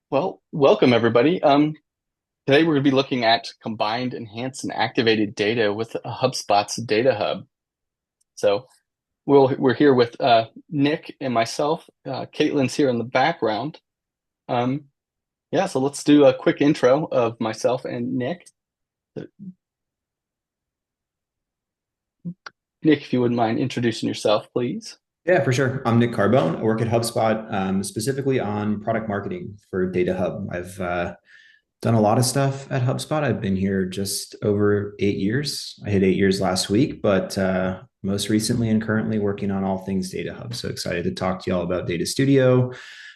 Well, welcome everybody. Today we're going to be looking at combined, enhanced, and activated data with HubSpot's Data Hub. So we're here with Nick and myself. Caitlin's here in the background. Um, yeah, so let's do a quick intro of myself and Nick. Nick, if you wouldn't mind introducing yourself, please. Yeah, for sure. I'm Nick Carbone. I work at HubSpot, specifically on product marketing for Data Hub. I've done a lot of stuff at HubSpot. I've been here just over 8 years. I hit 8 years last week, but most recently and currently working on all things Data Hub. So excited to talk to y'all about Data Studio,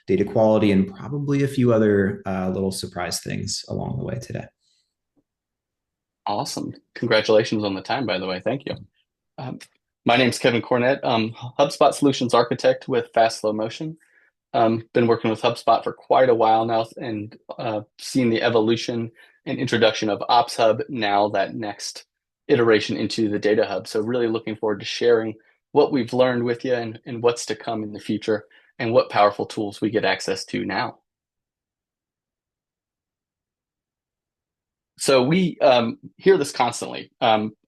data quality, and probably a few other little surprise things along the way today. Awesome. Congratulations on the time, by the way. Thank you. Um, my name's Kevin Cornett. HubSpot Solutions Architect with Fast Slow Motion. Been working with HubSpot for quite a while now and seeing the evolution and introduction of Ops Hub, now that next iteration into the Data Hub. So really looking forward to sharing what we've learned with you and what's to come in the future and what powerful tools we get access to now. So we hear this constantly.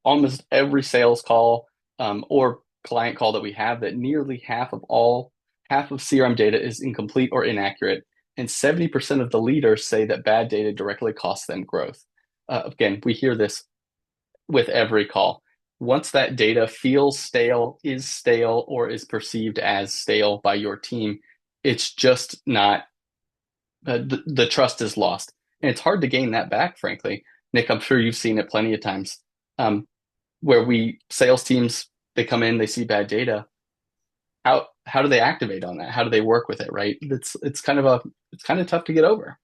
Almost every sales call or client call that we have, that nearly half of CRM data is incomplete or inaccurate, and 70% of the leaders say that bad data directly costs them growth. Again, we hear this with every call. Once that data feels stale, or is perceived as stale by your team, it's just not the trust is lost, and it's hard to gain that back. Frankly, Nick, I'm sure you've seen it plenty of times, where we sales teams, they come in, they see bad data. How do they activate on that? How do they work with it? Right? It's kind of tough to get over.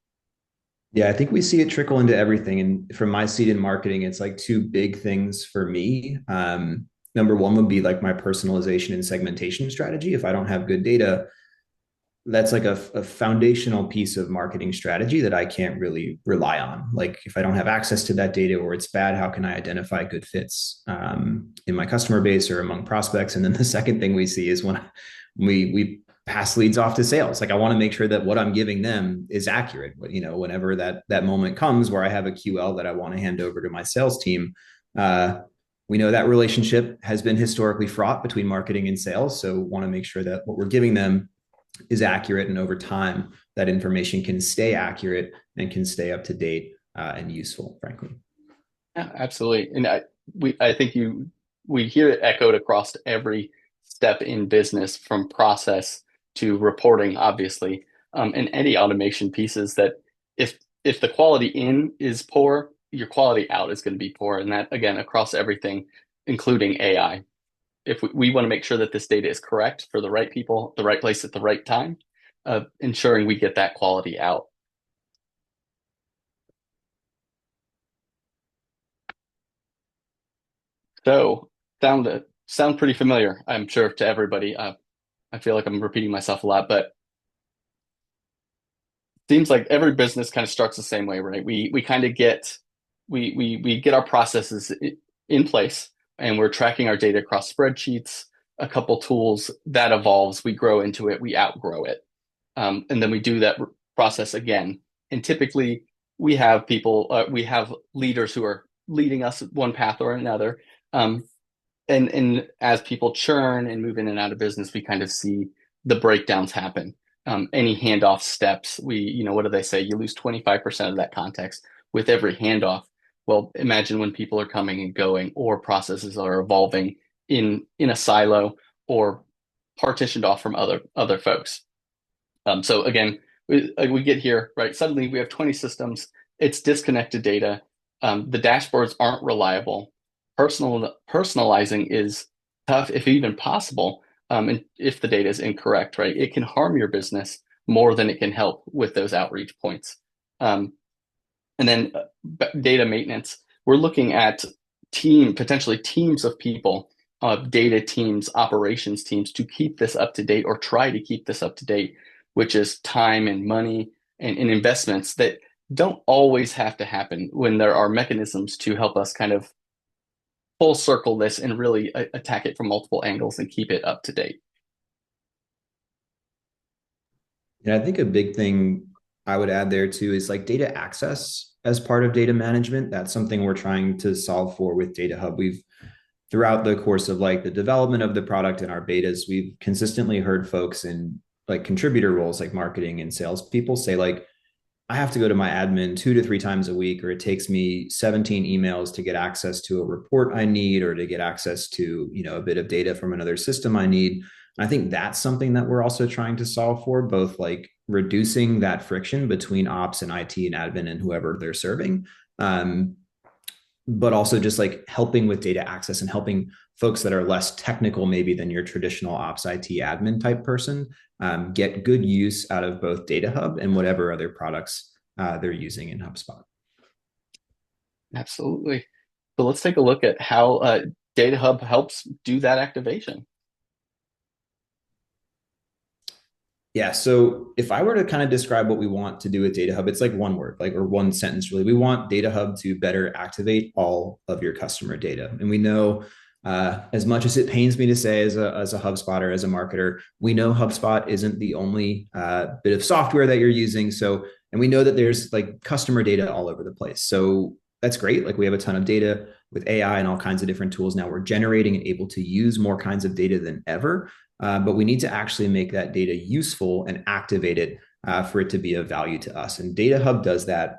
Yeah, I think we see it trickle into everything. And from my seat in marketing, it's like two big things for me. Number one would be like my personalization and segmentation strategy. If I don't have good data, that's like a foundational piece of marketing strategy that I can't really rely on. Like if I don't have access to that data or it's bad, how can I identify good fits in my customer base or among prospects? And then the second thing we see is when we pass leads off to sales. Like I want to make sure that what I'm giving them is accurate. But whenever that moment comes where I have a QL that I want to hand over to my sales team, we know that relationship has been historically fraught between marketing and sales. So want to make sure that what we're giving them is accurate, and over time that information can stay accurate and can stay up to date and useful, frankly. Yeah, absolutely. And I think we hear it echoed across every step in business, from process to reporting, obviously, and any automation pieces, that if the quality in is poor, your quality out is going to be poor. And that, again, across everything, including AI. If we want to make sure that this data is correct for the right people, the right place at the right time, ensuring we get that quality out. So, sound pretty familiar, I'm sure, to everybody. I feel like I'm repeating myself a lot, but it seems like every business kind of starts the same way, right? We kind of get we get our processes in place, and we're tracking our data across spreadsheets, a couple tools that evolves. We grow into it, we outgrow it, and then we do that process again. And typically, we have leaders who are leading us one path or another. And as people churn and move in and out of business, we kind of see the breakdowns happen. Any handoff steps, what do they say? You lose 25% of that context with every handoff. Well, imagine when people are coming and going, or processes are evolving in a silo, or partitioned off from other folks. So again, we get here, right? Suddenly we have 20 systems. It's disconnected data. The dashboards aren't reliable. Personalizing is tough, if even possible, and if the data is incorrect, right? It can harm your business more than it can help with those outreach points. And then data maintenance. We're looking at potentially teams of people, data teams, operations teams, to keep this up to date, or try to keep this up to date, which is time and money and investments that don't always have to happen when there are mechanisms to help us kind of full circle this and really attack it from multiple angles and keep it up to date. And I think a big thing I would add there too is like data access as part of data management. That's something we're trying to solve for with Data Hub. We've throughout the course of like the development of the product and our betas, we've consistently heard folks in like contributor roles like marketing and salespeople say like, I have to go to my admin 2 to 3 times a week, or it takes me 17 emails to get access to a report I need, or to get access to, a bit of data from another system I need. And I think that's something that we're also trying to solve for, both like reducing that friction between ops and IT and admin and whoever they're serving. But also just like helping with data access and helping folks that are less technical maybe than your traditional ops IT admin type person get good use out of both Data Hub and whatever other products they're using in HubSpot. Absolutely. So let's take a look at how Data Hub helps do that activation. Yeah. So if I were to kind of describe what we want to do with Data Hub, it's like one word, like, or one sentence really. We want Data Hub to better activate all of your customer data. And we know, as much as it pains me to say as a HubSpotter, as a marketer, we know HubSpot isn't the only bit of software that you're using. So, and we know that there's like customer data all over the place. So that's great. Like we have a ton of data with AI and all kinds of different tools. Now we're generating and able to use more kinds of data than ever. But we need to actually make that data useful and activate it for it to be of value to us. And Data Hub does that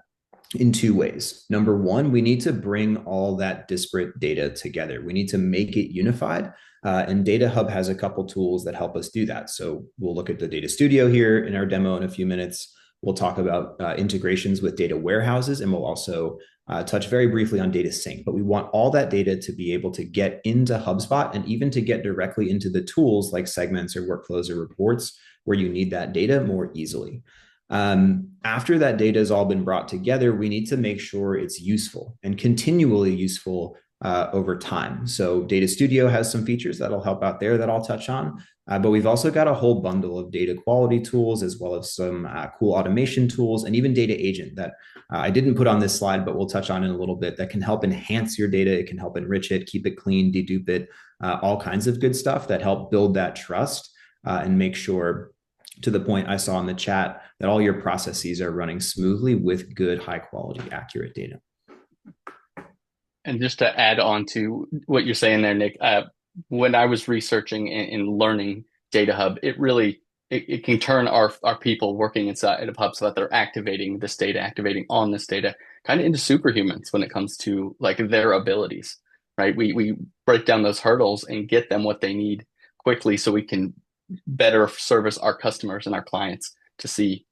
in two ways. Number one, we need to bring all that disparate data together. We need to make it unified. And Data Hub has a couple tools that help us do that. So we'll look at the Data Studio here in our demo in a few minutes. We'll talk about integrations with data warehouses, and we'll also touch very briefly on data sync. But we want all that data to be able to get into HubSpot and even to get directly into the tools like segments or workflows or reports where you need that data more easily. After that data has all been brought together, we need to make sure it's useful and continually useful over time. So Data Studio has some features that'll help out there that I'll touch on. But we've also got a whole bundle of data quality tools, as well as some cool automation tools, and even Data Agent that I didn't put on this slide, but we'll touch on in a little bit, that can help enhance your data. It can help enrich it, keep it clean, dedupe it, all kinds of good stuff that help build that trust and make sure, to the point I saw in the chat, that all your processes are running smoothly with good, high quality, accurate data. And just to add on to what you're saying there, Nick, when I was researching and learning Data Hub, it can turn our people working inside of Hub so that they're activating this data, activating on this data, kind of into superhumans when it comes to like their abilities, right? We break down those hurdles and get them what they need quickly so we can better service our customers and our clients to see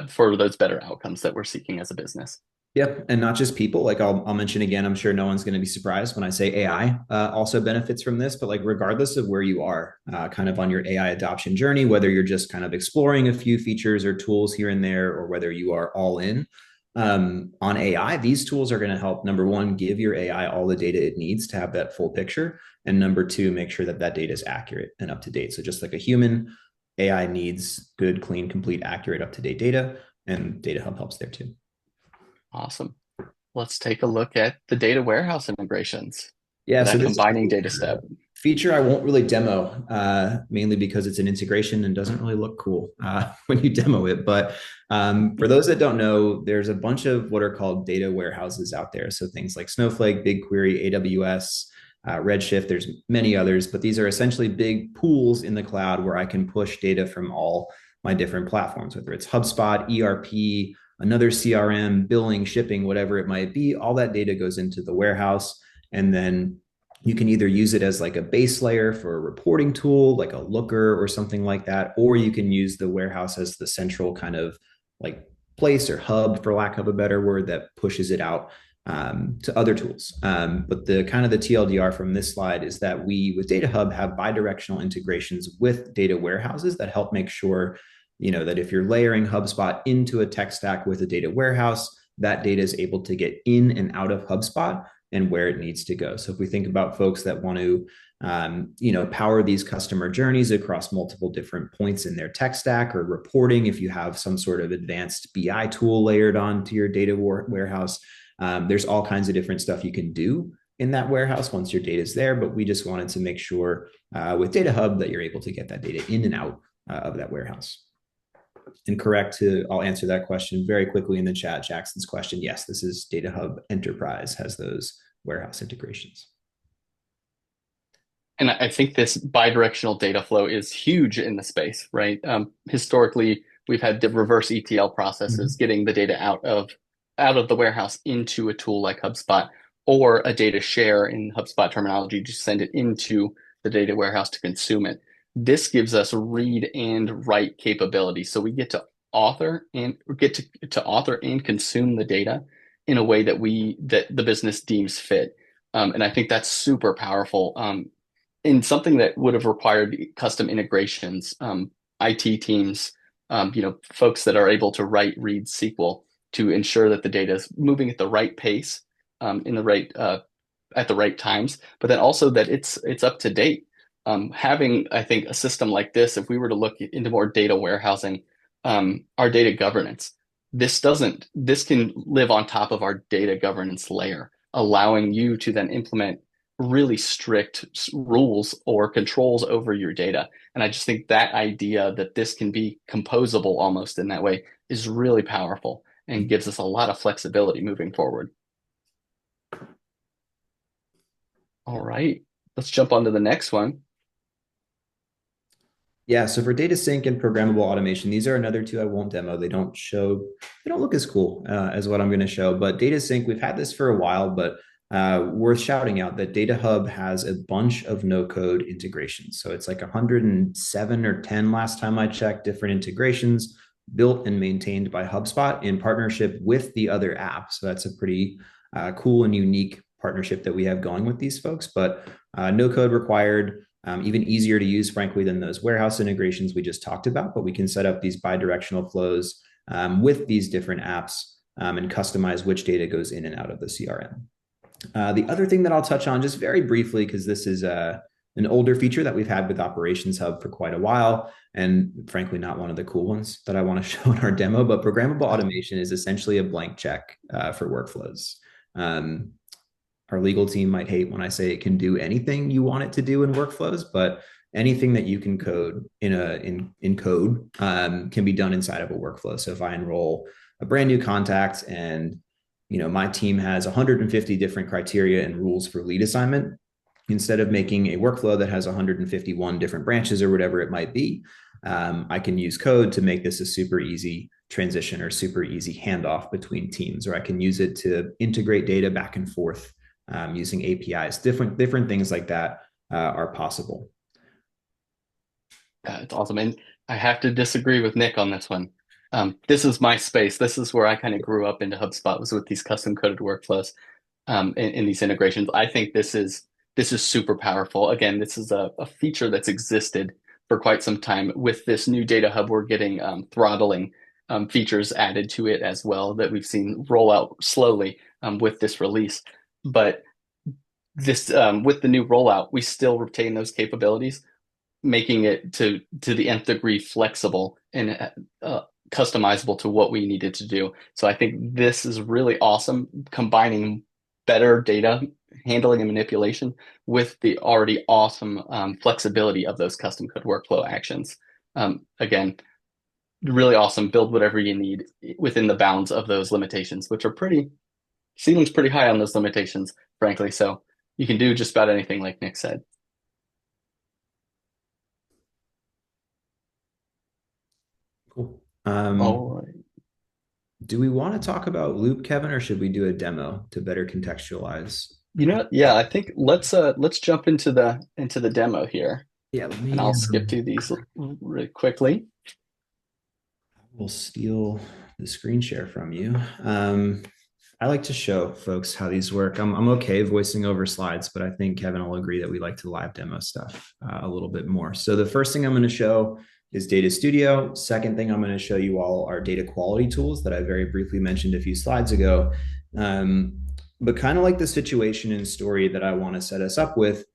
for those better outcomes that we're seeking as a business. Yep. And not just people. Like I'll mention again, I'm sure no one's going to be surprised when I say AI also benefits from this, but like regardless of where you are kind of on your AI adoption journey, whether you're just kind of exploring a few features or tools here and there, or whether you are all in on AI, these tools are going to help, number one, give your AI all the data it needs to have that full picture. And number two, make sure that that data is accurate and up to date. So just like a human, AI needs good, clean, complete, accurate, up to date data, and Data Hub helps there too. Awesome. Let's take a look at the data warehouse integrations. Yeah, so That this combining data step. feature I won't really demo, mainly because it's an integration and doesn't really look cool when you demo it. But for those that don't know, there's a bunch of what are called data warehouses out there. So things like Snowflake, BigQuery, AWS, Redshift, there's many others, but these are essentially big pools in the cloud where I can push data from all my different platforms, whether it's HubSpot, ERP, another CRM, billing, shipping, whatever it might be. All that data goes into the warehouse. And then you can either use it as like a base layer for a reporting tool, like a Looker or something like that, or you can use the warehouse as the central kind of like place or hub, for lack of a better word, that pushes it out to other tools. But the kind of the TLDR from this slide is that we, with Data Hub, have bidirectional integrations with data warehouses that help make sure that if you're layering HubSpot into a tech stack with a data warehouse, that data is able to get in and out of HubSpot and where it needs to go. So if we think about folks that want to, power these customer journeys across multiple different points in their tech stack, or reporting, if you have some sort of advanced BI tool layered onto your data warehouse, there's all kinds of different stuff you can do in that warehouse once your data is there. But we just wanted to make sure with Data Hub that you're able to get that data in and out of that warehouse. And correct to, I'll answer that question very quickly in the chat. Jackson's question, yes, this is Data Hub Enterprise, has those warehouse integrations. And I think this bidirectional data flow is huge in the space, right? Historically, we've had the reverse ETL processes, getting the data out of the warehouse into a tool like HubSpot, or a data share in HubSpot terminology to send it into the data warehouse to consume it. This gives us read and write capability, so we get to author and consume the data in a way that the business deems fit. And I think that's super powerful. In something that would have required custom integrations, IT teams, folks that are able to write, read SQL to ensure that the data is moving at the right pace, in the right at the right times, but then also that it's up to date. Having, I think, a system like this, if we were to look into more data warehousing, our data governance, this can live on top of our data governance layer, allowing you to then implement really strict rules or controls over your data. And I just think that idea that this can be composable almost in that way is really powerful and gives us a lot of flexibility moving forward. All right, let's jump on to the next one. Yeah, so for data sync and programmable automation, these are another two I won't demo. They don't look as cool as what I'm going to show. But data sync, we've had this for a while, but worth shouting out that Data Hub has a bunch of no-code integrations. So it's like 107 or 10 last time I checked, different integrations built and maintained by HubSpot in partnership with the other apps. So that's a pretty cool and unique partnership that we have going with these folks. But no code required. Even easier to use, frankly, than those warehouse integrations we just talked about. But we can set up these bidirectional flows with these different apps and customize which data goes in and out of the CRM. The other thing that I'll touch on just very briefly, because this is an older feature that we've had with Operations Hub for quite a while, and frankly, not one of the cool ones that I want to show in our demo, but programmable automation is essentially a blank check for workflows. Our legal team might hate when I say it can do anything you want it to do in workflows, but anything that you can code in code can be done inside of a workflow. So if I enroll a brand new contact and my team has 150 different criteria and rules for lead assignment, instead of making a workflow that has 151 different branches or whatever it might be, I can use code to make this a super easy transition or super easy handoff between teams, or I can use it to integrate data back and forth using APIs. Different things like that are possible. It's awesome. And I have to disagree with Nick on this one. This is my space. This is where I kind of grew up into HubSpot, was with these custom coded workflows in these integrations. I think this is super powerful. Again, this is a feature that's existed for quite some time. With this new data hub, we're getting throttling features added to it as well that we've seen roll out slowly with this release. But this with the new rollout, we still retain those capabilities, making it to the nth degree flexible and customizable to what we needed to do. So I think this is really awesome, combining better data handling and manipulation with the already awesome flexibility of those custom code workflow actions. Again, really awesome. Build whatever you need within the bounds of those limitations, which are ceiling's pretty high on those limitations, frankly. So you can do just about anything, like Nick said. Cool. All right. Do we want to talk about Loop, Kevin, or should we do a demo to better contextualize? Yeah, I think let's jump into the demo here. Yeah, let And me. I'll skip through these really quickly. We'll steal the screen share from you. I like to show folks how these work. I'm okay voicing over slides, but I think Kevin will agree that we like to live demo stuff a little bit more. So the first thing I'm going to show is Data Studio. Second thing I'm going to show you all are data quality tools that I very briefly mentioned a few slides ago. But kind of like the situation and story that I want to set us up with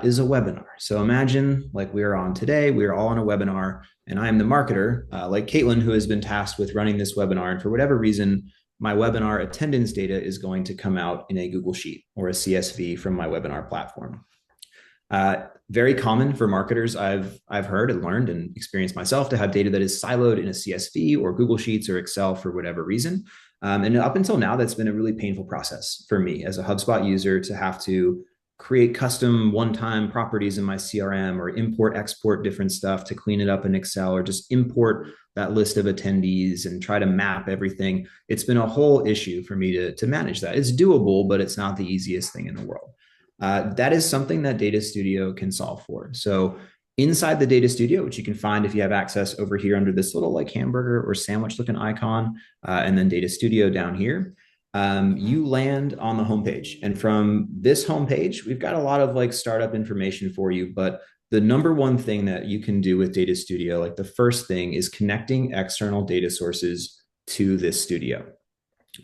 is a webinar. So imagine like we are on today, we are all on a webinar, and I am the marketer, like Caitlin, who has been tasked with running this webinar. And for whatever reason, my webinar attendance data is going to come out in a Google Sheet or a CSV from my webinar platform. Very common for marketers, I've heard and learned and experienced myself, to have data that is siloed in a CSV or Google Sheets or Excel for whatever reason. And up until now, that's been a really painful process for me as a HubSpot user, to have to create custom one-time properties in my CRM, or import, export different stuff to clean it up in Excel, or just import that list of attendees and try to map everything. It's been a whole issue for me to manage that. It's doable, but it's not the easiest thing in the world. That is something that Data Studio can solve for. So inside the Data Studio, which you can find if you have access over here under this little like hamburger or sandwich looking icon, and then Data Studio down here, you land on the homepage. And from this homepage, we've got a lot of like startup information for you. But the number one thing that you can do with Data Studio, like the first thing, is connecting external data sources to this studio.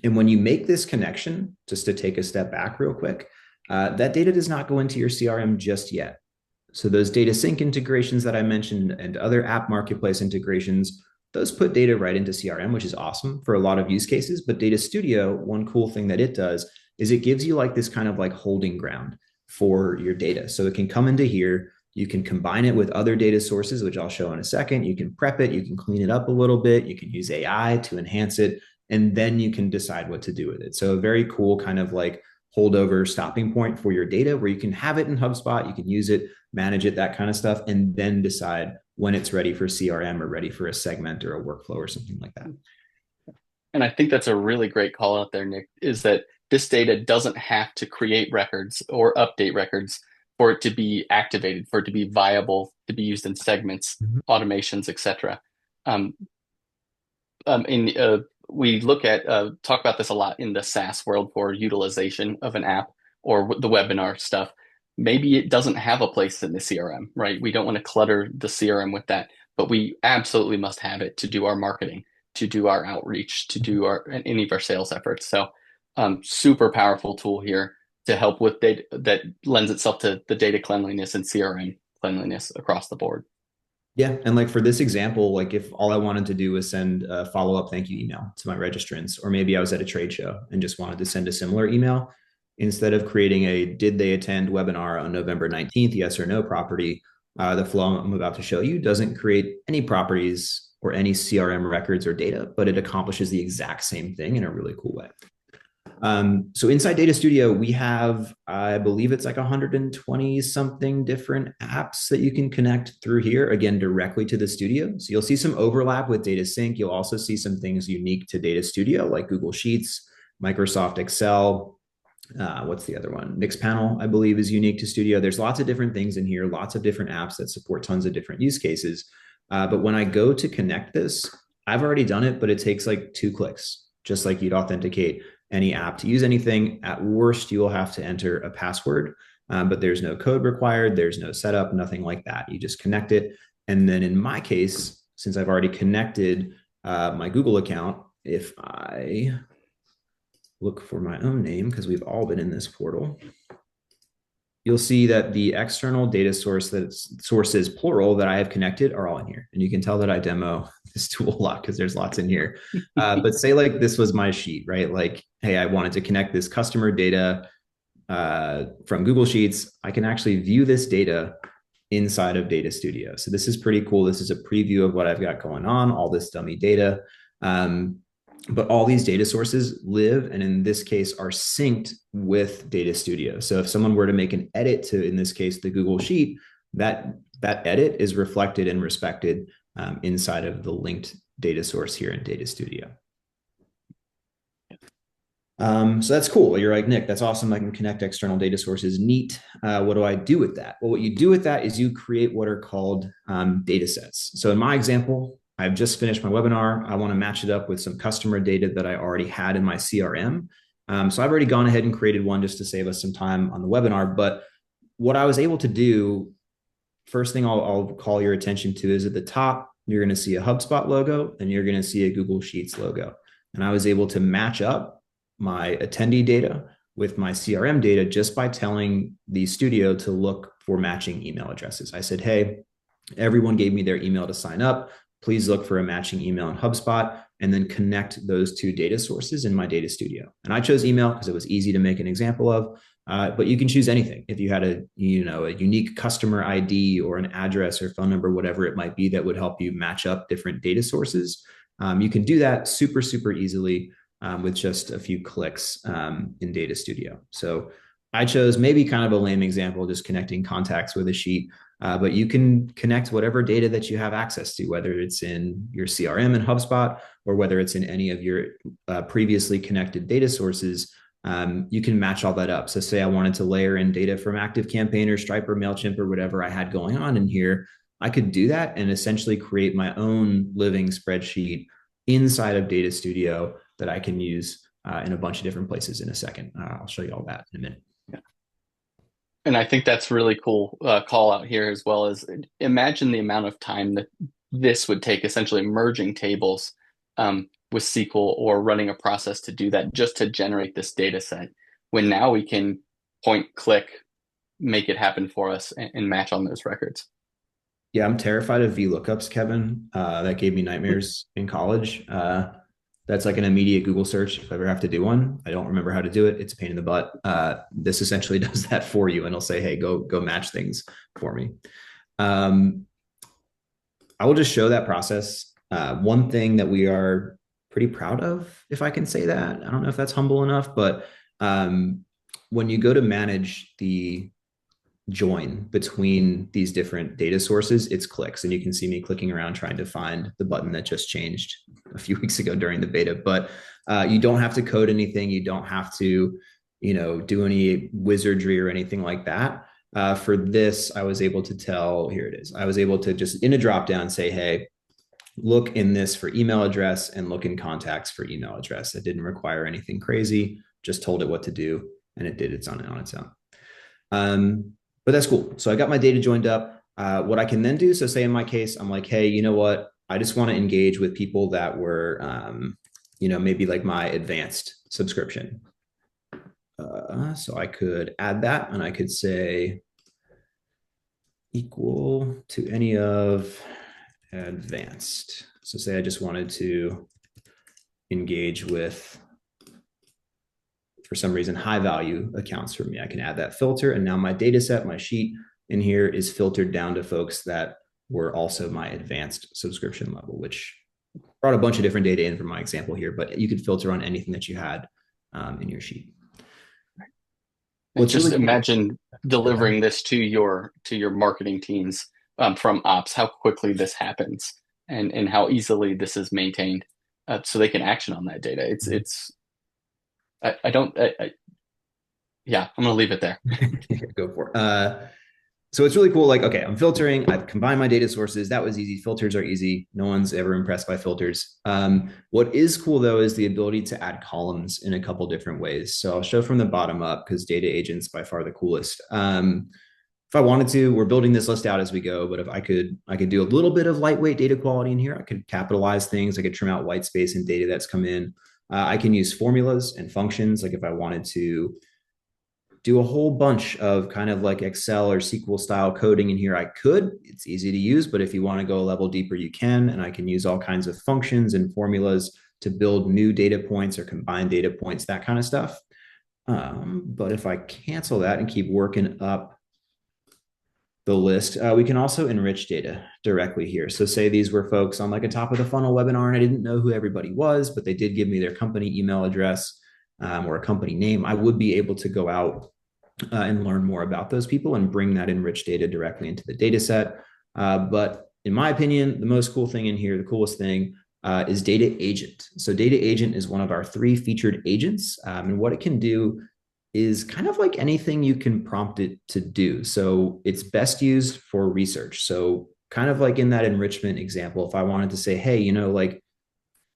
And when you make this connection, just to take a step back real quick, that data does not go into your CRM just yet. So those data sync integrations that I mentioned and other app marketplace integrations, those put data right into CRM, which is awesome for a lot of use cases. But Data Studio, one cool thing that it does is it gives you like this kind of like holding ground for your data. So it can come into here. You can combine it with other data sources, which I'll show in a second. You can prep it. You can clean it up a little bit. You can use AI to enhance it. And then you can decide what to do with it. So a very cool kind of like holdover stopping point for your data, where you can have it in HubSpot, you can use it, manage it, that kind of stuff, and then decide when it's ready for CRM or ready for a segment or a workflow or something like that. And I think that's a really great call out there, Nick, is that this data doesn't have to create records or update records for it to be activated, for it to be viable, to be used in segments, automations, etc. We look at talk about this a lot in the SaaS world for utilization of an app or the webinar stuff. Maybe it doesn't have a place in the CRM, right? We don't want to clutter the CRM with that, but we absolutely must have it to do our marketing, to do our outreach, to do any of our sales efforts. So super powerful tool here to help with data that lends itself to the data cleanliness and CRM cleanliness across the board. Yeah. And like for this example, like if all I wanted to do was send a follow-up thank you email to my registrants, or maybe I was at a trade show and just wanted to send a similar email, instead of creating a did they attend webinar on November 19th, yes or no property, the flow I'm about to show you doesn't create any properties or any CRM records or data, but it accomplishes the exact same thing in a really cool way. So inside Data Studio, we have, I believe it's like 120 something different apps that you can connect through here, again, directly to the studio. So you'll see some overlap with Data Sync. You'll also see some things unique to Data Studio, like Google Sheets, Microsoft Excel. What's the other one? Mixpanel, I believe, is unique to Studio. There's lots of different things in here, lots of different apps that support tons of different use cases. But when I go to connect this, I've already done it, but it takes like 2 clicks, just like you'd authenticate any app to use anything. At worst, you will have to enter a password, but there's no code required. There's no setup, nothing like that. You just connect it. And then in my case, since I've already connected my Google account, if I look for my own name, because we've all been in this portal, you'll see that the external data sources, plural, that I have connected are all in here. And you can tell that I demo this tool a lot because there's lots in here. But say like this was my sheet, right? Like, hey, I wanted to connect this customer data from Google Sheets. I can actually view this data inside of Data Studio. So this is pretty cool. This is a preview of what I've got going on, all this dummy data. But all these data sources live, and in this case, are synced with Data Studio. So if someone were to make an edit to, in this case, the Google Sheet, that edit is reflected and respected inside of the linked data source here in Data Studio. So that's cool. You're like, Nick, that's awesome. I can connect external data sources. Neat. What do I do with that? Well, what you do with that is you create what are called data sets. So in my example, I've just finished my webinar. I want to match it up with some customer data that I already had in my CRM. So I've already gone ahead and created one just to save us some time on the webinar. But what I was able to do, first thing I'll call your attention to is at the top, you're going to see a HubSpot logo and you're going to see a Google Sheets logo. And I was able to match up my attendee data with my CRM data just by telling the studio to look for matching email addresses. I said, hey, everyone gave me their email to sign up. Please look for a matching email in HubSpot and then connect those 2 data sources in my Data Studio. And I chose email because it was easy to make an example of. But you can choose anything. If you had a unique customer ID or an address or phone number, whatever it might be, that would help you match up different data sources. You can do that super, super easily with just a few clicks in Data Studio. So I chose maybe kind of a lame example, just connecting contacts with a sheet. But you can connect whatever data that you have access to, whether it's in your CRM in HubSpot or whether it's in any of your previously connected data sources. You can match all that up. So say I wanted to layer in data from ActiveCampaign or Stripe or MailChimp or whatever I had going on in here. I could do that and essentially create my own living spreadsheet inside of Data Studio that I can use in a bunch of different places in a second. I'll show you all that in a minute. And I think that's really cool call out here as well as imagine the amount of time that this would take, essentially merging tables with SQL or running a process to do that just to generate this data set. When now we can point, click, make it happen for us and match on those records. Yeah, I'm terrified of VLOOKUPs, Kevin. That gave me nightmares in college. That's like an immediate Google search if I ever have to do one. I don't remember how to do it. It's a pain in the butt. This essentially does that for you, and it'll say, "Hey, go match things for me." I will just show that process. One thing that we are pretty proud of, if I can say that. I don't know if that's humble enough, but when you go to manage the join between these different data sources, it's clicks. And you can see me clicking around trying to find the button that just changed a few weeks ago during the beta. But you don't have to code anything. You don't have to, do any wizardry or anything like that. For this, I was able to tell, here it is. I was able to just in a dropdown say, hey, look in this for email address and look in contacts for email address. It didn't require anything crazy, just told it what to do, and it did it on its own. But that's cool. So I got my data joined up. What I can then do, so say in my case, I'm like, hey, you know what? I just want to engage with people that were, maybe like my advanced subscription. So I could add that and I could say equal to any of advanced. So say I just wanted to engage with, for some reason, high value accounts for me. I can add that filter. And now my data set, my sheet in here is filtered down to folks that were also my advanced subscription level, which brought a bunch of different data in from my example here, but you could filter on anything that you had in your sheet. Just really imagine delivering this to your marketing teams from ops, how quickly this happens and how easily this is maintained so they can action on that data. I'm going to leave it there. Go for it. So it's really cool. Like, okay, I'm filtering. I've combined my data sources. That was easy. Filters are easy. No one's ever impressed by filters. What is cool though is the ability to add columns in a couple different ways. So I'll show from the bottom up because data agent's by far the coolest. If I wanted to, we're building this list out as we go, but if I could do a little bit of lightweight data quality in here. I could capitalize things. I could trim out white space and data that's come in. I can use formulas and functions. Like if I wanted to do a whole bunch of kind of like Excel or SQL style coding in here, I could. It's easy to use, but if you want to go a level deeper, you can. And I can use all kinds of functions and formulas to build new data points or combine data points, that kind of stuff. But if I cancel that and keep working up the list, we can also enrich data directly here. So say these were folks on like a top of the funnel webinar and I didn't know who everybody was, but they did give me their company email address or a company name. I would be able to go out and learn more about those people and bring that enriched data directly into the data set. But in my opinion, the most cool thing in here, the coolest thing is Data Agent. So Data Agent is one of our 3 featured agents. And what it can do is kind of like anything you can prompt it to do. So it's best used for research. So kind of like in that enrichment example, if I wanted to say, hey, like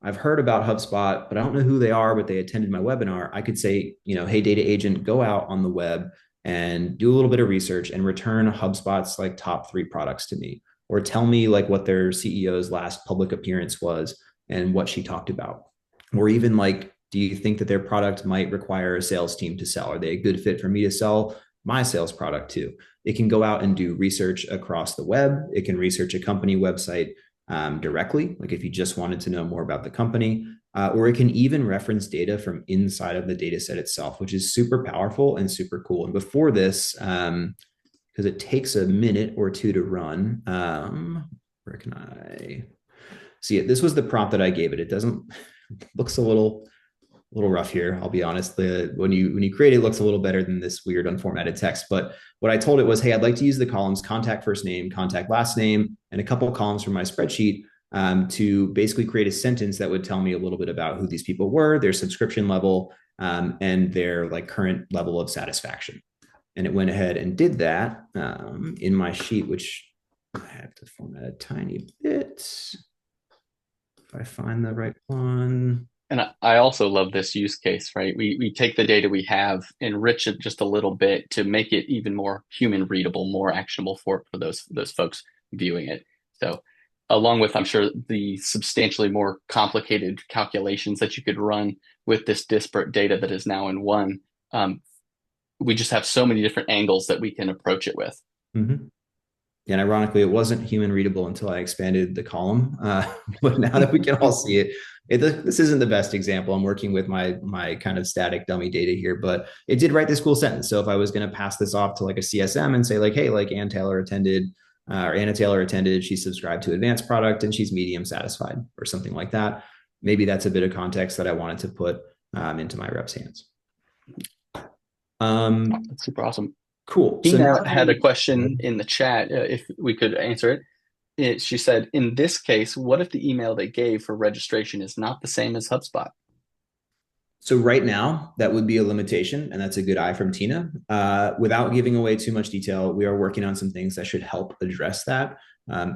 I've heard about HubSpot, but I don't know who they are, but they attended my webinar. I could say, hey, Data Agent, go out on the web and do a little bit of research and return HubSpot's like top 3 products to me, or tell me like what their CEO's last public appearance was and what she talked about. Or even like, do you think that their product might require a sales team to sell? Are they a good fit for me to sell my sales product to? It can go out and do research across the web. It can research a company website directly, like if you just wanted to know more about the company. or it can even reference data from inside of the data set itself, which is super powerful and super cool. And before this, because it takes a minute or two to run, where can I see it? This was the prompt that I gave it. It doesn't, looks a little rough here. I'll be honest. When you create it, looks a little better than this weird unformatted text. But what I told it was, hey, I'd like to use the columns contact first name, contact last name, and a couple of columns from my spreadsheet to basically create a sentence that would tell me a little bit about who these people were, their subscription level, and their like current level of satisfaction. And it went ahead and did that in my sheet, which I have to format a tiny bit. If I find the right one. And I also love this use case, right? We take the data we have, enrich it just a little bit to make it even more human readable, more actionable for those folks viewing it. So along with, I'm sure, the substantially more complicated calculations that you could run with this disparate data that is now in one, we just have so many different angles that we can approach it with. Mm-hmm. And ironically, it wasn't human readable until I expanded the column. But now that we can all see it, this isn't the best example. I'm working with my kind of static dummy data here, but it did write this cool sentence. So if I was going to pass this off to like a CSM and say like, hey, like Ann Taylor attended, or Anna Taylor attended, she subscribed to advanced product and she's medium satisfied or something like that. Maybe that's a bit of context that I wanted to put into my reps' hands. That's super awesome. Cool. So now Tina had a question in the chat, if we could answer it. She said, in this case, what if the email they gave for registration is not the same as HubSpot? So right now, that would be a limitation, and that's a good eye from Tina. Without giving away too much detail, we are working on some things that should help address that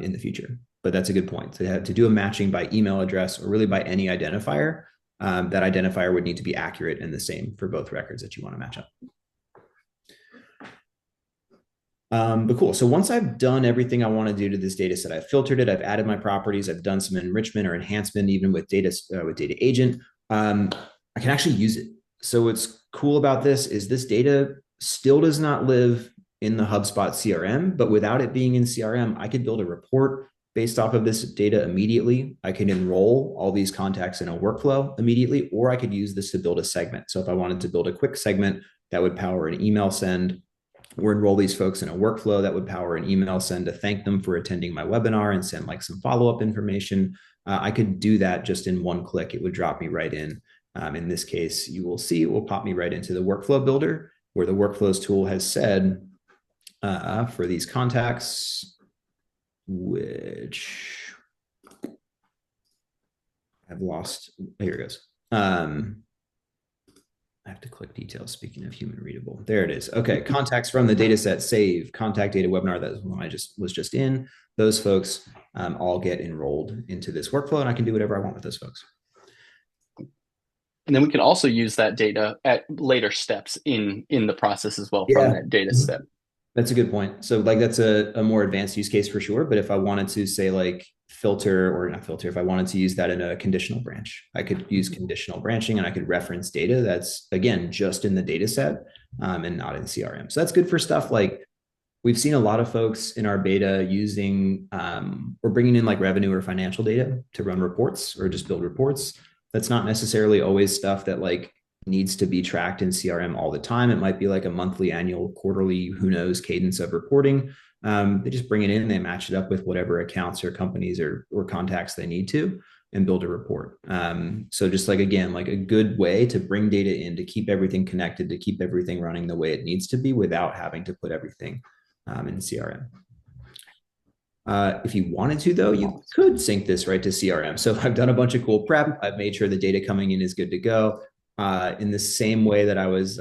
in the future. But that's a good point. To do a matching by email address or really by any identifier, that identifier would need to be accurate and the same for both records that you want to match up. But cool. So once I've done everything I want to do to this data set, I've filtered it, I've added my properties, I've done some enrichment or enhancement, even with data agent. I can actually use it. So what's cool about this is this data still does not live in the HubSpot CRM, but without it being in CRM, I could build a report based off of this data immediately. I can enroll all these contacts in a workflow immediately, or I could use this to build a segment. So if I wanted to build a quick segment that would power an email send, or enroll these folks in a workflow that would power an email send to thank them for attending my webinar and send like some follow-up information, I could do that just in one click. It would drop me right in. In this case, you will see it will pop me right into the workflow builder, where the workflows tool has said for these contacts, which I've lost. Here it goes. I have to click details. Speaking of human readable, there it is. Okay, contacts from the data set, save, contact data webinar. That one I was just in. Those folks all get enrolled into this workflow, and I can do whatever I want with those folks. And then we can also use that data at later steps in the process as well from that data step. That's a good point. So like that's a more advanced use case for sure. But if I wanted to say like filter or not filter, if I wanted to use that in a conditional branch, I could use conditional branching and I could reference data that's again just in the data set and not in CRM. So that's good for stuff like we've seen a lot of folks in our beta using or bringing in like revenue or financial data to run reports or just build reports. That's not necessarily always stuff that like needs to be tracked in CRM all the time. It might be like a monthly, annual, quarterly, who knows, cadence of reporting. They just bring it in and they match it up with whatever accounts or companies or contacts they need to and build a report. So just like, again, like a good way to bring data in to keep everything connected, to keep everything running the way it needs to be without having to put everything in CRM. If you wanted to, though, you could sync this right to CRM. So I've done a bunch of cool prep. I've made sure the data coming in is good to go. In the same way that I was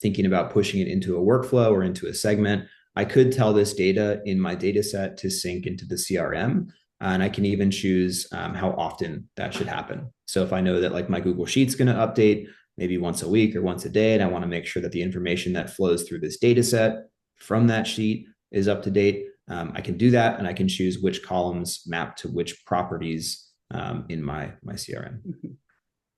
thinking about pushing it into a workflow or into a segment, I could tell this data in my data set to sync into the CRM. And I can even choose how often that should happen. So if I know that like my Google Sheet's going to update maybe once a week or once a day, and I want to make sure that the information that flows through this data set from that sheet is up to date, I can do that. And I can choose which columns map to which properties in my CRM.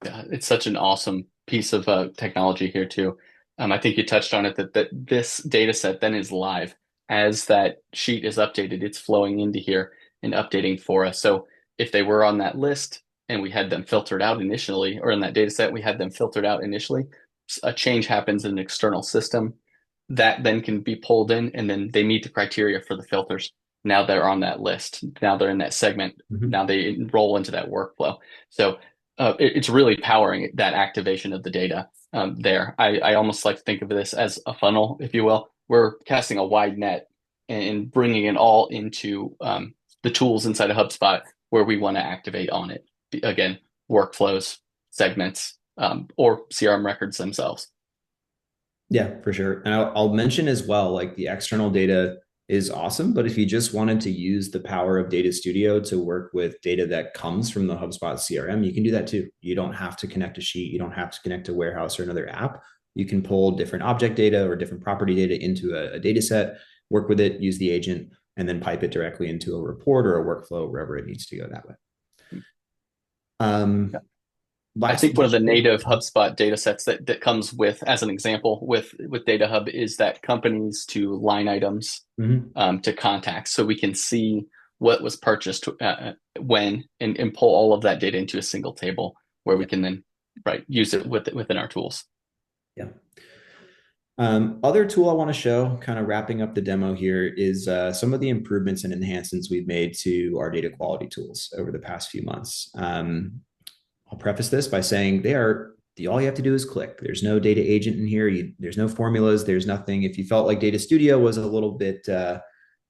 Yeah, it's such an awesome piece of technology here too. I think you touched on it that this data set then is live as that sheet is updated. It's flowing into here and updating for us. So if they were on that list, and we had them filtered out initially, or in that data set, we had them filtered out initially. A change happens in an external system that then can be pulled in, and then they meet the criteria for the filters. Now they're on that list. Now they're in that segment. Mhm. Now they enroll into that workflow. So it's really powering that activation of the data there. I almost like to think of this as a funnel, if you will. We're casting a wide net and bringing it all into the tools inside of HubSpot where we want to activate on it. Again, workflows, segments, or CRM records themselves. Yeah, for sure. And I'll mention as well, like the external data is awesome, but if you just wanted to use the power of Data Studio to work with data that comes from the HubSpot CRM, you can do that too. You don't have to connect a sheet. You don't have to connect a warehouse or another app. You can pull different object data or different property data into a data set, work with it, use the agent, and then pipe it directly into a report or a workflow wherever it needs to go that way. Um, I Last think one of the additional. native HubSpot data sets that comes with, as an example, with Data Hub is that companies to line items Mhm. to contacts. So we can see what was purchased when and pull all of that data into a single table where we Yeah. can then use it within our tools. Yeah. Other tool I want to show, kind of wrapping up the demo here, is some of the improvements and enhancements we've made to our data quality tools over the past few months. I'll preface this by saying all you have to do is click. There's no data agent in here. There's no formulas. There's nothing. If you felt like Data Studio was a little bit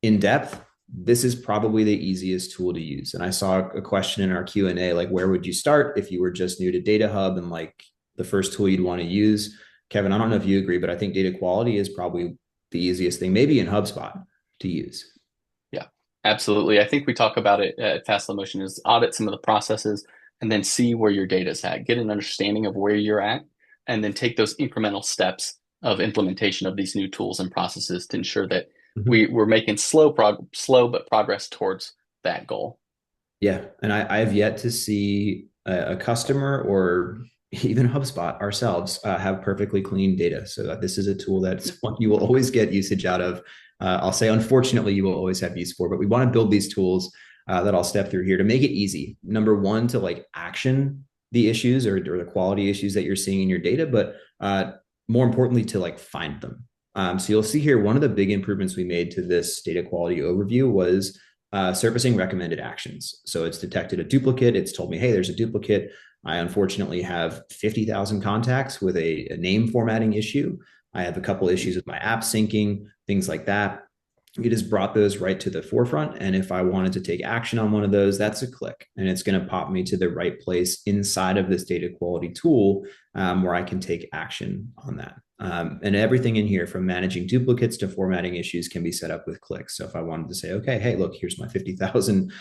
in depth, this is probably the easiest tool to use. And I saw a question in our Q&A, like, where would you start if you were just new to Data Hub and like the first tool you'd want to use? Kevin, I don't know if you agree, but I think data quality is probably the easiest thing, maybe in HubSpot, to use. Yeah, absolutely. I think we talk about it at Fast Slow Motion is audit some of the processes and then see where your data is at, get an understanding of where you're at, and then take those incremental steps of implementation of these new tools and processes to ensure that Mhm. we're making slow but progress towards that goal. Yeah. And I have yet to see a customer or even HubSpot ourselves have perfectly clean data. So that this is a tool that's one you will always get usage out of. I'll say, unfortunately, you will always have use for, but we want to build these tools that I'll step through here to make it easy. Number one, to like action the issues or the quality issues that you're seeing in your data, but more importantly, to like find them. So you'll see here, one of the big improvements we made to this data quality overview was surfacing recommended actions. So it's detected a duplicate. It's told me, hey, there's a duplicate. I unfortunately have 50,000 contacts with a name formatting issue. I have a couple issues with my app syncing, things like that. It has brought those right to the forefront. And if I wanted to take action on one of those, that's a click. And it's going to pop me to the right place inside of this data quality tool where I can take action on that. And everything in here from managing duplicates to formatting issues can be set up with clicks. So if I wanted to say, okay, hey, look, here's my 50,000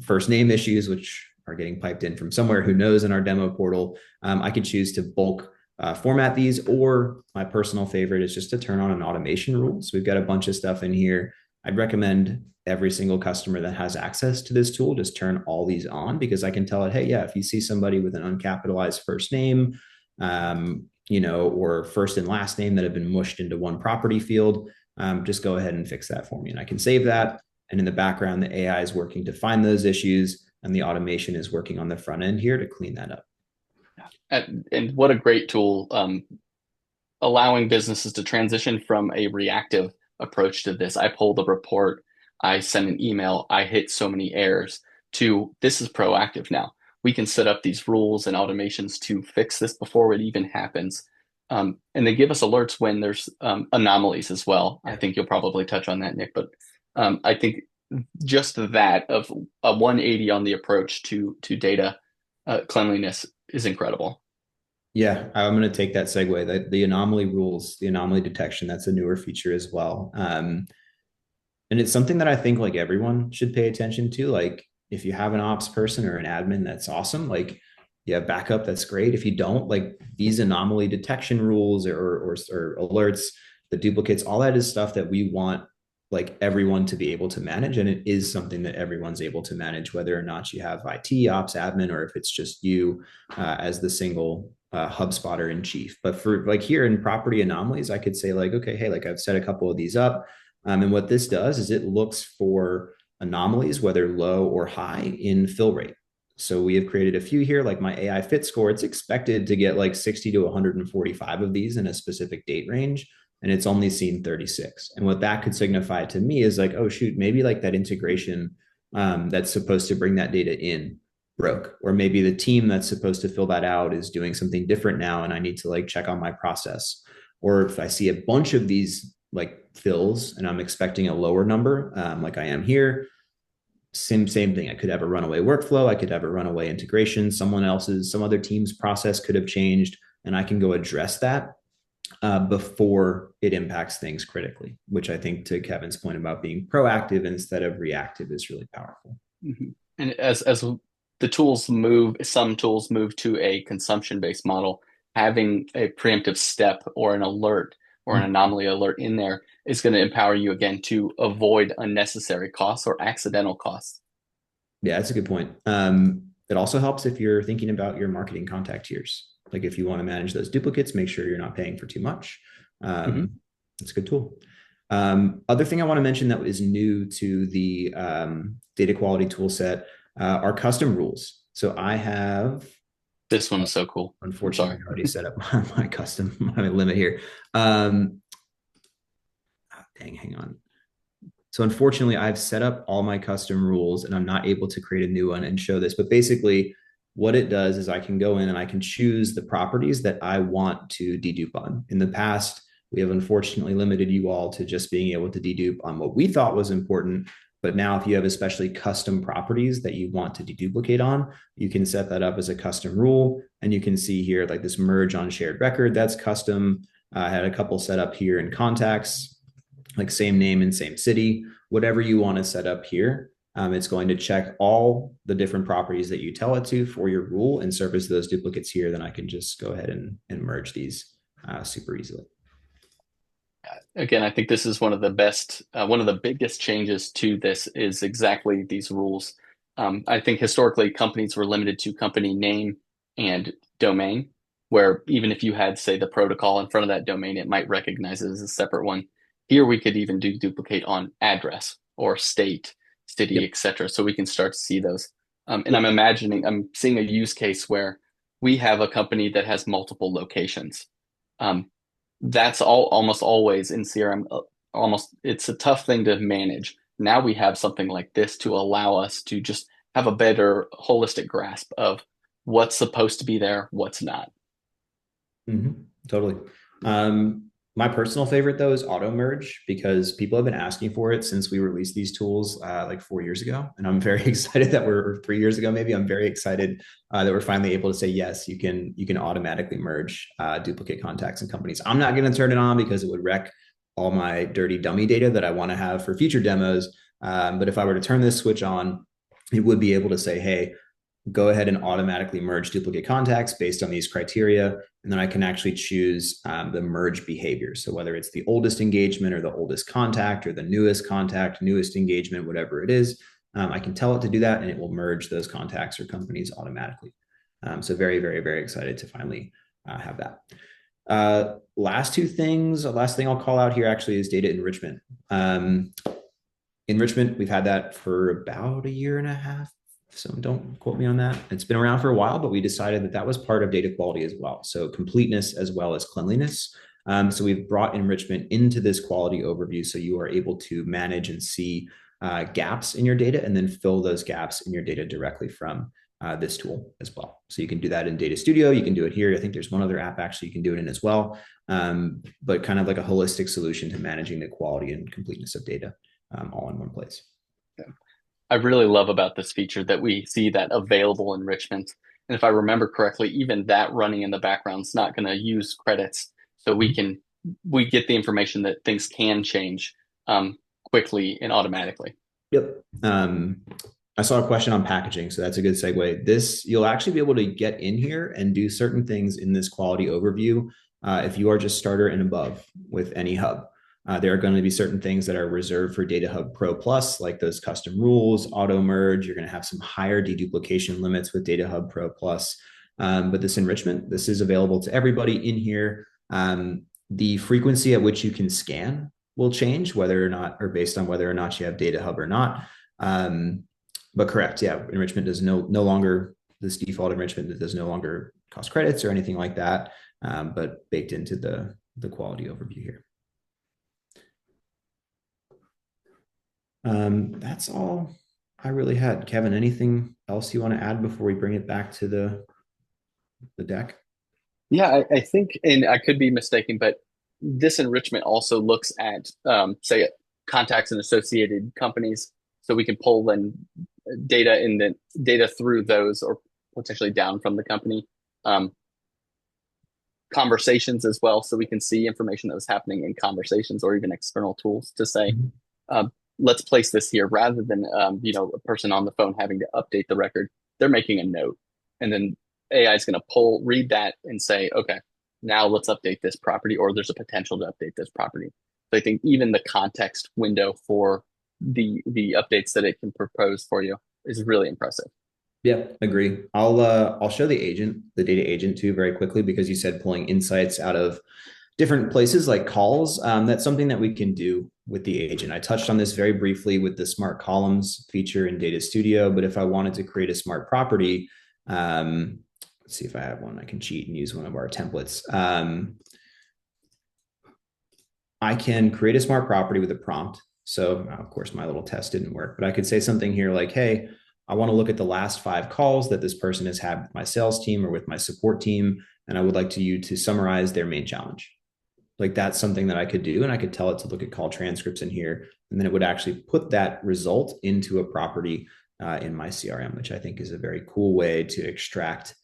first name issues, which are getting piped in from somewhere, who knows, in our demo portal, I could choose to bulk format these, or my personal favorite is just to turn on an automation rule. So we've got a bunch of stuff in here. I'd recommend every single customer that has access to this tool just turn all these on, because I can tell it, hey, yeah, if you see somebody with an uncapitalized first name, or first and last name that have been mushed into one property field, just go ahead and fix that for me. And I can save that. And in the background, the AI is working to find those issues, and the automation is working on the front end here to clean that up. And what a great tool, allowing businesses to transition from a reactive approach to this. I pull the report, I send an email, I hit so many errors, to this is proactive now. We can set up these rules and automations to fix this before it even happens. And they give us alerts when there's anomalies as well. I think you'll probably touch on that, Nick, but I think just that of a 180 on the approach to data cleanliness is incredible. Yeah, I'm going to take that segue. The anomaly rules, the anomaly detection, that's a newer feature as well. And it's something that I think like everyone should pay attention to. Like if you have an ops person or an admin, that's awesome. Like you have backup, that's great. If you don't, like these anomaly detection rules or alerts, the duplicates, all that is stuff that we want like everyone to be able to manage. And it is something that everyone's able to manage, whether or not you have IT, ops, admin, or if it's just you as the single HubSpotter in chief. But for like here in property anomalies, I could say like, okay, hey, like I've set a couple of these up. And what this does is it looks for anomalies, whether low or high, in fill rate. So we have created a few here, like my AI fit score. It's expected to get like 60 to 145 of these in a specific date range, and it's only seen 36. And what that could signify to me is like, oh shoot, maybe like that integration that's supposed to bring that data in broke, or maybe the team that's supposed to fill that out is doing something different now, and I need to like check on my process. Or if I see a bunch of these like fills and I'm expecting a lower number, like I am here, same thing. I could have a runaway workflow. I could have a runaway integration. Some other team's process could have changed, and I can go address that before it impacts things critically, which I think, to Kevin's point about being proactive instead of reactive, is really powerful. Mhm. And as the tools move, some tools move to a consumption-based model, having a preemptive step or an alert or an anomaly alert in there is going to empower you again to avoid unnecessary costs or accidental costs. Yeah, that's a good point. It also helps if you're thinking about your marketing contact tiers. Like if you want to manage those duplicates, make sure you're not paying for too much. Mhm. It's a good tool. Other thing I want to mention that is new to the data quality tool set are custom rules. So I have, This one is so cool. I'm unfortunately, sorry. already set up my custom my limit here. Dang, hang on. So unfortunately, I've set up all my custom rules and I'm not able to create a new one and show this. But basically, what it does is I can go in and I can choose the properties that I want to dedupe on. In the past, we have unfortunately limited you all to just being able to dedupe on what we thought was important. But now, if you have especially custom properties that you want to deduplicate on, you can set that up as a custom rule. And you can see here, like this merge on shared record, that's custom. I had a couple set up here in contacts, like same name and same city, whatever you want to set up here. It's going to check all the different properties that you tell it to for your rule and surface those duplicates here. Then I can just go ahead and merge these super easily. Again, I think this is one of the best, one of the biggest changes to this is exactly these rules. I think historically companies were limited to company name and domain, where even if you had, say, the protocol in front of that domain, it might recognize it as a separate one. Here we could even do duplicate on address or state, city, Yep. etc. So we can start to see those. And I'm seeing a use case where we have a company that has multiple locations. Um, that's all almost always in CRM. Almost, it's a tough thing to manage. Now we have something like this to allow us to just have a better holistic grasp of what's supposed to be there, what's not. Mm-hmm. Totally. My personal favorite though is auto merge because people have been asking for it since we released these tools like 4 years ago, and I'm very excited that we're 3 years ago. Maybe I'm very excited that we're finally able to say yes. You can automatically merge duplicate contacts and companies. I'm not going to turn it on because it would wreck all my dirty dummy data that I want to have for future demos. But if I were to turn this switch on, it would be able to say, hey, go ahead and automatically merge duplicate contacts based on these criteria. And then I can actually choose the merge behavior. So whether it's the oldest engagement or the oldest contact or the newest contact, newest engagement, whatever it is, I can tell it to do that and it will merge those contacts or companies automatically. So very, very, very excited to finally have that. Last thing I'll call out here actually is data enrichment. Enrichment, we've had that for about a year and a half, so don't quote me on that. It's been around for a while, but we decided that that was part of data quality as well. So completeness as well as cleanliness. So we've brought enrichment into this quality overview so you are able to manage and see gaps in your data and then fill those gaps in your data directly from this tool as well. So you can do that in Data Studio. You can do it here. I think there's one other app actually you can do it in as well, but kind of like a holistic solution to managing the quality and completeness of data all in one place. I really love about this feature that we see that available enrichment. And if I remember correctly, even that running in the background is not going to use credits. So we get the information that things can change quickly and automatically. Yep. I saw a question on packaging, so that's a good segue. You'll actually be able to get in here and do certain things in this quality overview if you are just starter and above with any hub. There are going to be certain things that are reserved for Data Hub Pro Plus, like those custom rules, auto merge. You're going to have some higher deduplication limits with Data Hub Pro Plus. But this enrichment, this is available to everybody in here. The frequency at which you can scan will change, whether or not, or based on whether or not you have Data Hub or not. But correct, yeah, enrichment does no longer, this default enrichment that does no longer cost credits or anything like that, but baked into the quality overview here. That's all I really had. Kevin, anything else you want to add before we bring it back to the deck? Yeah, I think, and I could be mistaken, but this enrichment also looks at, say, contacts and associated companies, so we can pull in data through those, or potentially down from the company. Um, Conversations as well, so we can see information that was happening in conversations, or even external tools to say, Mhm. um, let's place this here, rather than a person on the phone having to update the record. They're making a note, and then AI is going to read that and say, okay, now let's update this property, or there's a potential to update this property. So I think even the context window for the updates that it can propose for you is really impressive. Yeah, agree. I'll show the data agent too very quickly, because you said pulling insights out of different places like calls. That's something that we can do with the agent. I touched on this very briefly with the smart columns feature in Data Studio, but if I wanted to create a smart property, let's see if I have one. I can cheat and use one of our templates. I can create a smart property with a prompt. So, of course, my little test didn't work, but I could say something here like, hey, I want to look at the last 5 calls that this person has had with my sales team or with my support team, and I would like you to summarize their main challenge. Like, that's something that I could do, and I could tell it to look at call transcripts in here, and then it would actually put that result into a property in my CRM, which I think is a very cool way to extract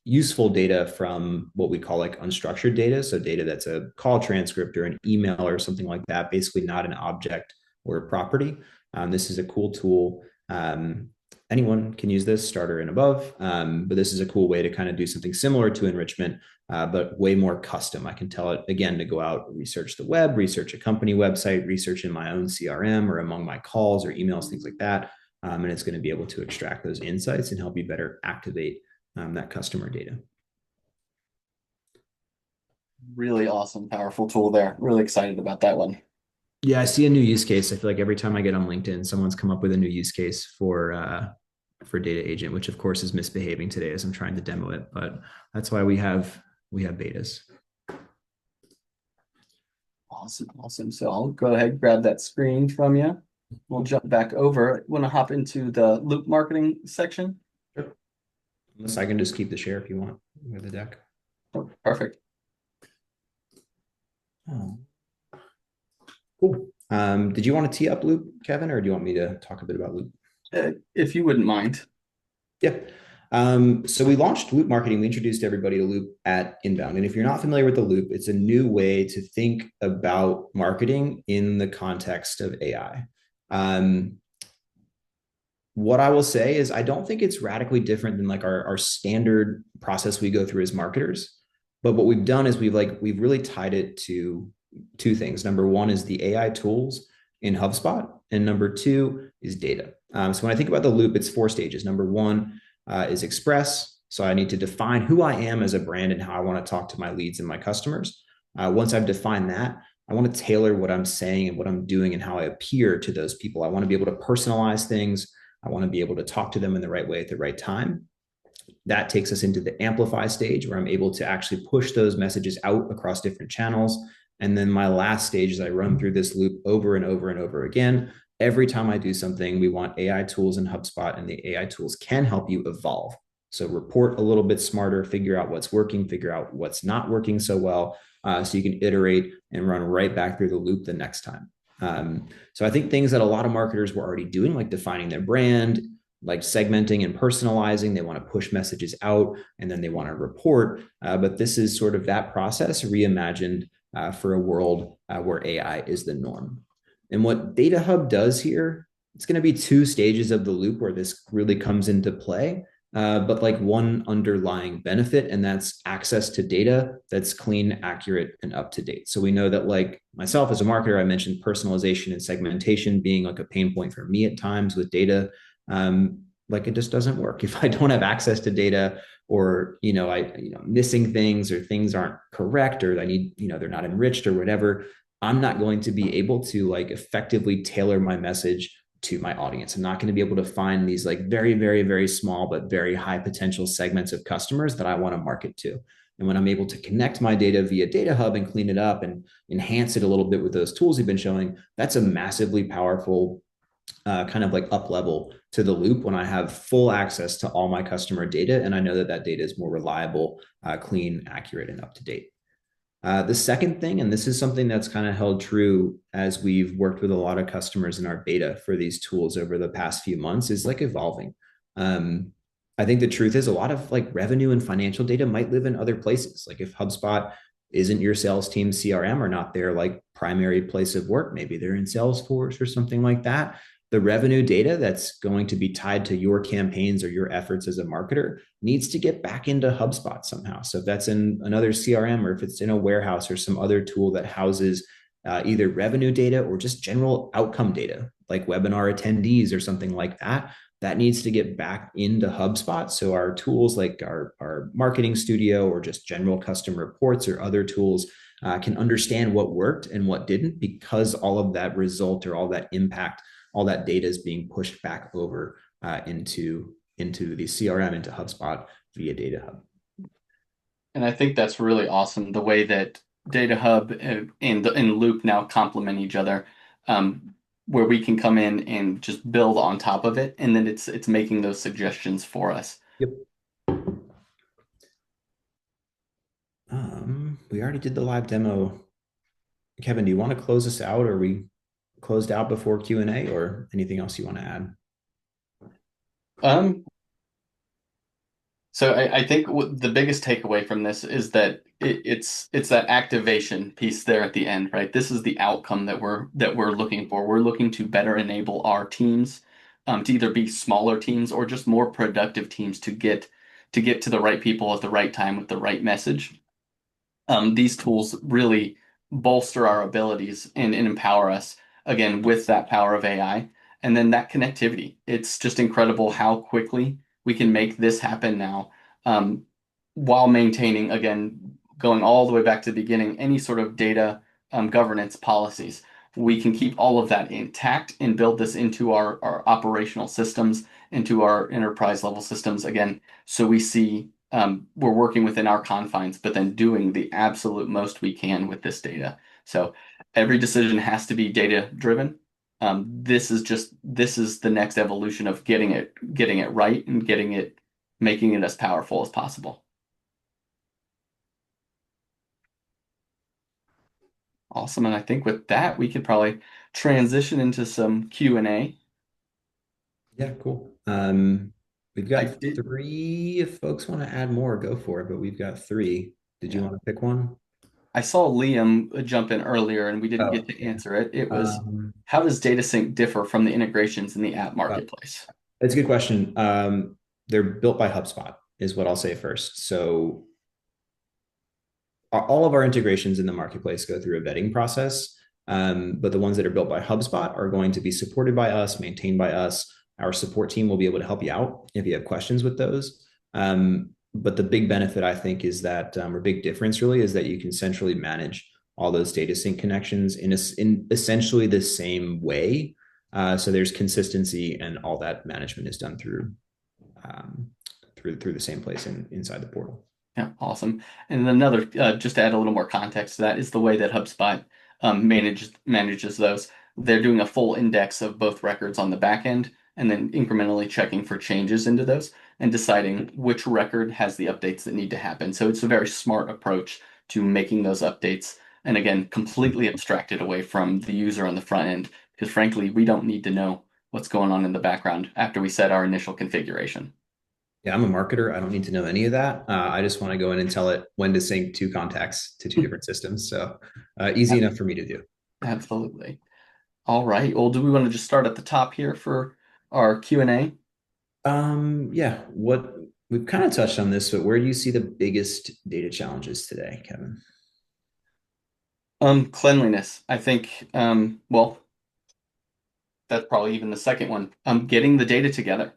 useful data from what we call like unstructured data. So data that's a call transcript or an email or something like that, basically not an object or a property. This is a cool tool. Anyone can use this, starter and above, but this is a cool way to kind of do something similar to enrichment, but way more custom. I can tell it, again, to go out, research the web, research a company website, research in my own CRM or among my calls or emails, things like that. And it's going to be able to extract those insights and help you better activate that customer data. Really awesome, powerful tool there. Really excited about that one. Yeah, I see a new use case. I feel like every time I get on LinkedIn, someone's come up with a new use case for data agent, which of course is misbehaving today as I'm trying to demo it. But that's why we have betas. Awesome, awesome. So I'll go ahead and grab that screen from you. We'll jump back over. Want to hop into the loop marketing section? Sure. Unless I can just keep the share if you want with the deck. Oh, perfect. Oh. Cool. Did you want to tee up Loop, Kevin, or do you want me to talk a bit about Loop? If you wouldn't mind. Yeah. So we launched Loop Marketing. We introduced everybody to Loop at Inbound. And if you're not familiar with the Loop, it's a new way to think about marketing in the context of AI. What I will say is I don't think it's radically different than like our standard process we go through as marketers. But what we've done is we've really tied it to 2 things. Number one is the AI tools in HubSpot, and number 2 is data. So when I think about the Loop, it's 4 stages. Number 1 is express. So I need to define who I am as a brand and how I want to talk to my leads and my customers. Once I've defined that, I want to tailor what I'm saying and what I'm doing and how I appear to those people. I want to be able to personalize things. I want to be able to talk to them in the right way at the right time. That takes us into the amplify stage, where I'm able to actually push those messages out across different channels. And then my last stage is I run through this loop over and over and over again. Every time I do something, we want AI tools in HubSpot, and the AI tools can help you evolve. So report a little bit smarter, figure out what's working, figure out what's not working so well, so you can iterate and run right back through the loop the next time. So I think things that a lot of marketers were already doing, like defining their brand, like segmenting and personalizing, they want to push messages out and then they want to report. But this is sort of that process reimagined for a world where AI is the norm. And what Data Hub does here, it's going to be 2 stages of the loop where this really comes into play. But like one underlying benefit, and that's access to data that's clean, accurate, and up to date. So we know that, like myself as a marketer, I mentioned personalization and segmentation being like a pain point for me at times with data. Like it just doesn't work if I don't have access to data, or missing things, or things aren't correct, or I need, they're not enriched or whatever. I'm not going to be able to like effectively tailor my message to my audience. I'm not going to be able to find these like very, very, very small, but very high potential segments of customers that I want to market to. And when I'm able to connect my data via Data Hub and clean it up and enhance it a little bit with those tools you've been showing, that's a massively powerful kind of like up level to the loop when I have full access to all my customer data. And I know that that data is more reliable, clean, accurate, and up to date. The second thing, and this is something that's kind of held true as we've worked with a lot of customers in our beta for these tools over the past few months, is like evolving. Um, I think the truth is a lot of like revenue and financial data might live in other places. Like if HubSpot isn't your sales team's CRM or not their like primary place of work, maybe they're in Salesforce or something like that. The revenue data that's going to be tied to your campaigns or your efforts as a marketer needs to get back into HubSpot somehow. So if that's in another CRM or if it's in a warehouse or some other tool that houses either revenue data or just general outcome data, like webinar attendees or something like that, that needs to get back into HubSpot. So our tools like our marketing studio or just general customer reports or other tools can understand what worked and what didn't, because all of that result or all that impact, all that data is being pushed back over into the CRM, into HubSpot via Data Hub. And I think that's really awesome, the way that Data Hub and Loop now complement each other, where we can come in and just build on top of it, and then it's making those suggestions for us. Yep. We already did the live demo. Kevin, do you want to close us out? Or are we closed out before Q&A, or anything else you want to add? So I think the biggest takeaway from this is that it's that activation piece there at the end, right? This is the outcome that we're looking for. We're looking to better enable our teams, to either be smaller teams or just more productive teams to get to the right people at the right time with the right message. These tools really bolster our abilities and empower us again with that power of AI, and then that connectivity. It's just incredible how quickly we can make this happen now, while maintaining, again, going all the way back to the beginning, any sort of data governance policies. We can keep all of that intact and build this into our operational systems, into our enterprise level systems again. So we see we're working within our confines, but then doing the absolute most we can with this data. So every decision has to be data driven. This is the next evolution of getting it right and making it as powerful as possible. Awesome. And I think with that, we could probably transition into some Q&A. Yeah, cool. We've got three. If folks want to add more, go for it, but we've got three. Did you want to pick one? I saw Liam jump in earlier and we didn't Oh, get to yeah. answer it. It was, Um, how does data sync differ from the integrations in the app marketplace? that's a good question. They're built by HubSpot, is what I'll say first. So all of our integrations in the marketplace go through a vetting process, but the ones that are built by HubSpot are going to be supported by us, maintained by us. Our support team will be able to help you out if you have questions with those. But the big benefit, I think, is that, or big difference really, is that you can centrally manage all those data sync connections in essentially the same way. So there's consistency, and all that management is done through the same place inside the portal. Yeah, awesome. And then another, just to add a little more context to that, is the way that HubSpot manages those. They're doing a full index of both records on the back end, and then incrementally checking for changes into those and deciding which record has the updates that need to happen. So it's a very smart approach to making those updates. And again, completely abstracted away from the user on the front end, because frankly, we don't need to know what's going on in the background after we set our initial configuration. Yeah, I'm a marketer. I don't need to know any of that. I just want to go in and tell it when to sync two contacts to two different systems. So easy enough for me to do. Absolutely. All right. Well, do we want to just start at the top here for our Q&A? Yeah, what we've kind of touched on this, but where do you see the biggest data challenges today, Kevin? Cleanliness. I think, well, that's probably even the second one. Getting the data together.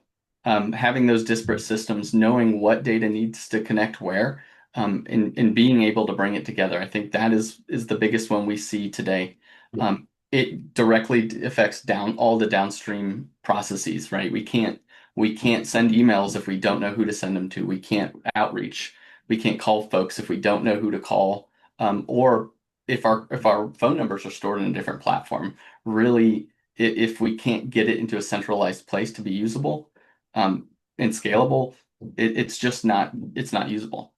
Having those disparate systems, knowing what data needs to connect where, and being able to bring it together. I think that is the biggest one we see today. it directly affects down all the downstream processes, right? We can't send emails if we don't know who to send them to. We can't outreach. We can't call folks if we don't know who to call, or if our phone numbers are stored in a different platform. Really, if we can't get it into a centralized place to be usable, and scalable, it's not usable.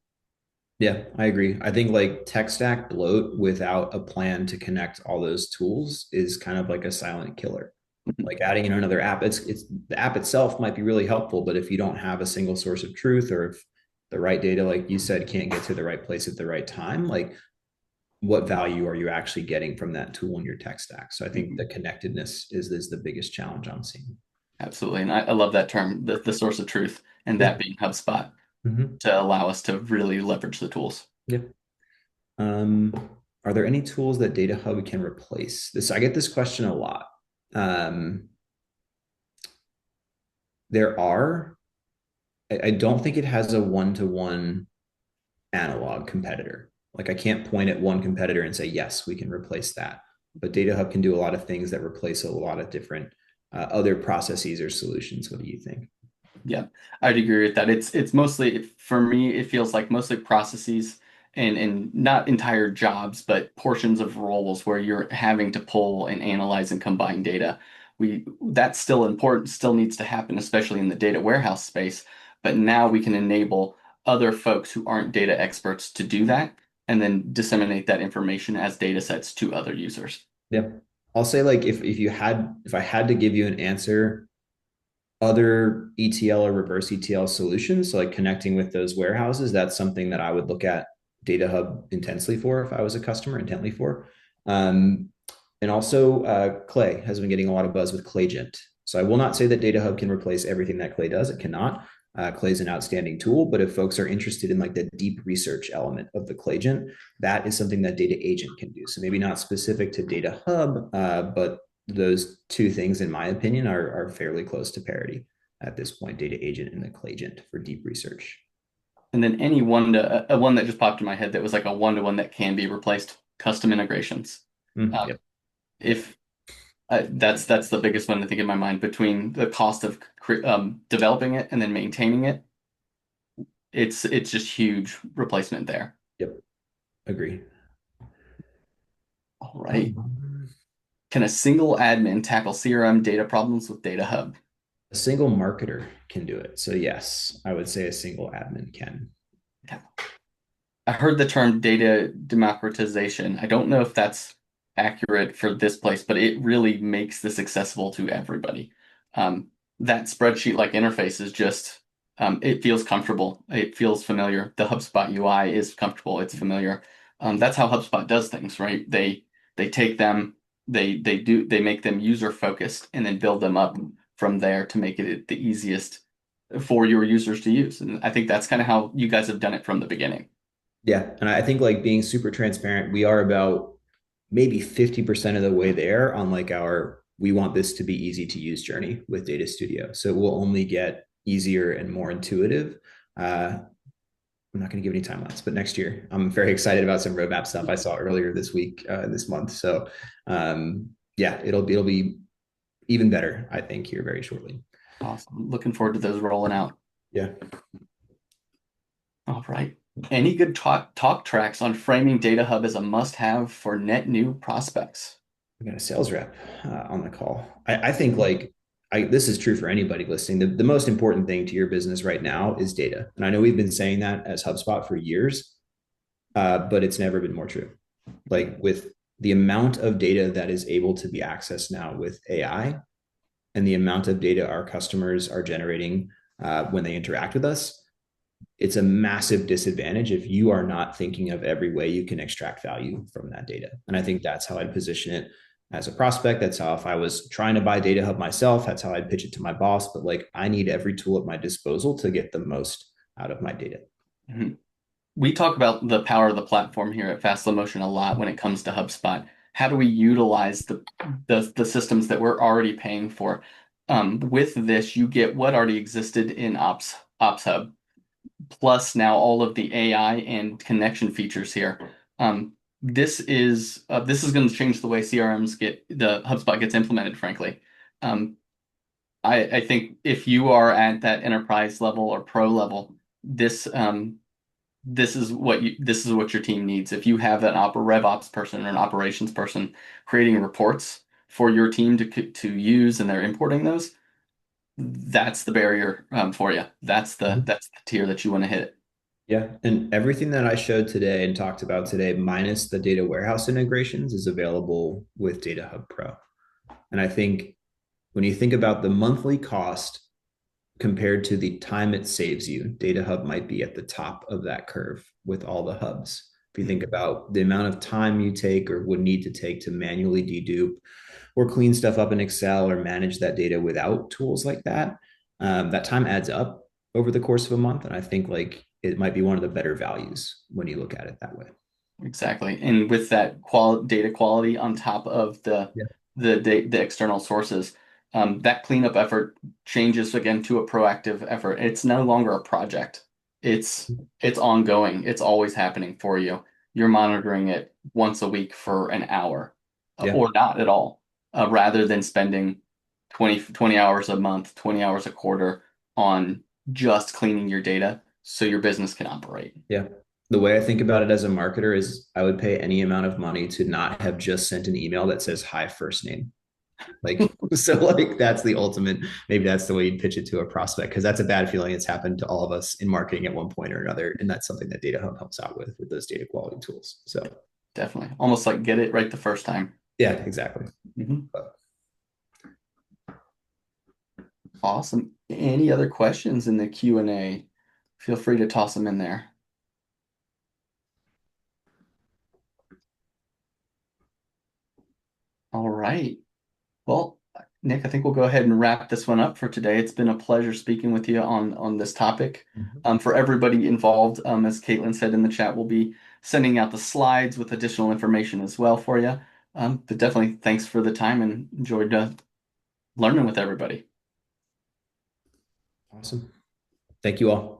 Yeah, I agree. I think like tech stack bloat without a plan to connect all those tools is kind of like a silent killer. Like adding in another app, it's the app itself might be really helpful, but if you don't have a single source of truth, or if the right data, like you said, can't get to the right place at the right time, like what value are you actually getting from that tool in your tech stack? So I think the connectedness is the biggest challenge I'm seeing. Absolutely. And I love that term, the source of truth, and Yeah. that being HubSpot Mm-hmm. to allow us to really leverage the tools. Yeah. Um, are there any tools that Data Hub can replace? I get this question a lot. Um, there are. I don't think it has a one-to-one analog competitor. Like I can't point at one competitor and say, yes, we can replace that. But Data Hub can do a lot of things that replace a lot of different other processes or solutions. What do you think? Yeah, I'd agree with that. It's mostly for me, it feels like mostly processes and not entire jobs, but portions of roles where you're having to pull and analyze and combine data. That's still important, still needs to happen, especially in the data warehouse space. But now we can enable other folks who aren't data experts to do that and then disseminate that information as data sets to other users. Yeah. I'll say like if I had to give you an answer, other ETL or reverse ETL solutions, so like connecting with those warehouses, that's something that I would look at Data Hub intensely for if I was a customer intently for. Um, and also, Clay has been getting a lot of buzz with Claygent. So I will not say that Data Hub can replace everything that Clay does. It cannot. Clay is an outstanding tool, but if folks are interested in like the deep research element of the Claygent, that is something that Data Agent can do. So maybe not specific to Data Hub, but those two things, in my opinion, are fairly close to parity at this point: Data Agent and the Claygent for deep research. And then any one to a one that just popped in my head that was like a one-to-one that can be replaced, custom integrations. Um, Yep. Yep. if that's the biggest one I think in my mind between the cost of developing it and then maintaining it. It's just huge replacement there. Yep. Agree. All right. Can a single admin tackle CRM data problems with Data Hub? A single marketer can do it. So yes, I would say a single admin can. Yeah. I heard the term data democratization. I don't know if that's accurate for this place, but it really makes this accessible to everybody. Um, that spreadsheet-like interface is just, it feels comfortable. It feels familiar. The HubSpot UI is comfortable. It's familiar. That's how HubSpot does things, right? They take them, they make them user-focused and then build them up from there to make it the easiest for your users to use. And I think that's kind of how you guys have done it from the beginning. Yeah. And I think like being super transparent, we are about maybe 50% of the way there on like our we want this to be easy to use journey with Data Studio. So it will only get easier and more intuitive. I'm not going to give any timelines, but next year, I'm very excited about some roadmap stuff I saw earlier this week, this month. So, yeah, it'll be even better, I think, here very shortly. Awesome. Looking forward to those rolling out. Yeah, All right. Any good talk tracks on framing Data Hub as a must-have for net new prospects? we got a sales rep on the call. I think like this is true for anybody listening. The most important thing to your business right now is data, and I know we've been saying that as HubSpot for years, but it's never been more true. Like with the amount of data that is able to be accessed now with AI and the amount of data our customers are generating when they interact with us, it's a massive disadvantage if you are not thinking of every way you can extract value from that data. And I think that's how I'd position it as a prospect. That's how, if I was trying to buy Data Hub myself, that's how I'd pitch it to my boss. But like, I need every tool at my disposal to get the most out of my data. Mhm. We talk about the power of the platform here at Fast Slow Motion a lot when it comes to HubSpot. How do we utilize the systems that we're already paying for? With this, you get what already existed in Ops Hub, plus now all of the AI and connection features here. this is going to change the way CRMs get the HubSpot gets implemented, frankly. Um, I think if you are at that enterprise level or pro level, this is what your team needs. If you have an rev ops person or an operations person creating reports for your team to use and they're importing those, that's the barrier for you. That's the tier that you want to hit. Yeah. And everything that I showed today and talked about today, minus the data warehouse integrations, is available with Data Hub Pro. And I think when you think about the monthly cost compared to the time it saves you, Data Hub might be at the top of that curve with all the hubs. If you think about the amount of time you take or would need to take to manually dedupe or clean stuff up in Excel or manage that data without tools like that, that time adds up over the course of a month. And I think like it might be one of the better values when you look at it that way. Exactly. And with that data quality on top of Yeah. the external sources, that cleanup effort changes again to a proactive effort. It's no longer a project. It's it's ongoing. It's always happening for you. You're monitoring it once a week for an hour, Yeah. or not at all, rather than spending 20 hours a month, 20 hours a quarter on just cleaning your data so your business can operate. Yeah. The way I think about it as a marketer is I would pay any amount of money to not have just sent an email that says hi first name. Like, so like that's the ultimate. Maybe that's the way you'd pitch it to a prospect because that's a bad feeling. It's happened to all of us in marketing at one point or another. And that's something that Data Hub helps out with those data quality tools. So Definitely. Almost like get it right the first time. yeah, exactly. Mhm. Awesome. Any other questions in the Q&A? Feel free to toss them in there. All right. Well, Nick, I think we'll go ahead and wrap this one up for today. It's been a pleasure speaking with you on this topic. For everybody involved, as Caitlin said in the chat, we'll be sending out the slides with additional information as well for you. But definitely thanks for the time and enjoyed learning with everybody. Awesome. Thank you all.